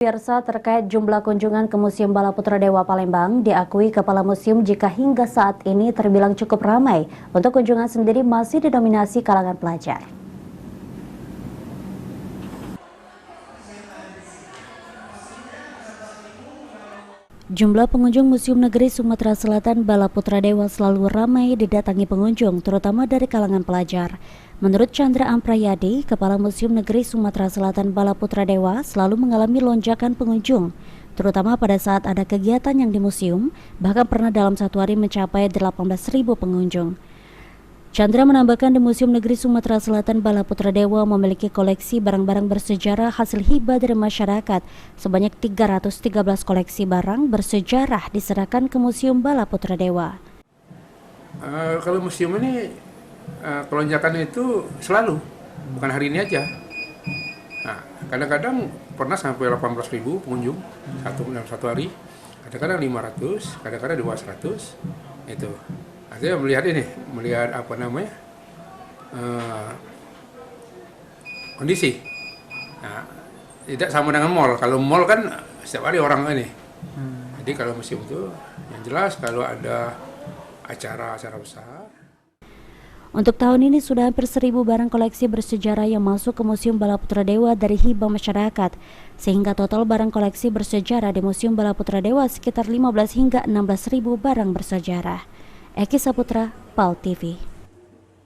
Pemirsa, terkait jumlah kunjungan ke Museum Bala Putra Dewa Palembang, diakui Kepala Museum jika hingga saat ini terbilang cukup ramai. Untuk kunjungan sendiri masih didominasi kalangan pelajar. Jumlah pengunjung Museum Negeri Sumatera Selatan Bala Putra Dewa selalu ramai didatangi pengunjung, terutama dari kalangan pelajar. Menurut Chandra Amprayadi, Kepala Museum Negeri Sumatera Selatan Bala Putra Dewa selalu mengalami lonjakan pengunjung, terutama pada saat ada kegiatan yang di museum, bahkan pernah dalam satu hari mencapai 18.000 pengunjung. Chandra menambahkan di Museum Negeri Sumatera Selatan Bala Putra Dewa memiliki koleksi barang-barang bersejarah hasil hibah dari masyarakat. Sebanyak 313 koleksi barang bersejarah diserahkan ke Museum Bala Putra Dewa. Kalau museum ini kelonjakan itu selalu, bukan hari ini aja. Nah, kadang-kadang pernah sampai 18.000 pengunjung dalam satu hari. Kadang-kadang 500, kadang-kadang 200 itu. Artinya melihat kondisi. Nah, tidak sama dengan mall. Kalau mall kan setiap hari orang ini. Jadi kalau museum itu yang jelas kalau ada acara-acara besar. Untuk tahun ini sudah hampir 1.000 barang koleksi bersejarah yang masuk ke Museum Bala Putra Dewa dari hibah masyarakat, sehingga total barang koleksi bersejarah di Museum Bala Putra Dewa sekitar 15 hingga 16.000 barang bersejarah. Eki Saputra, PAL TV.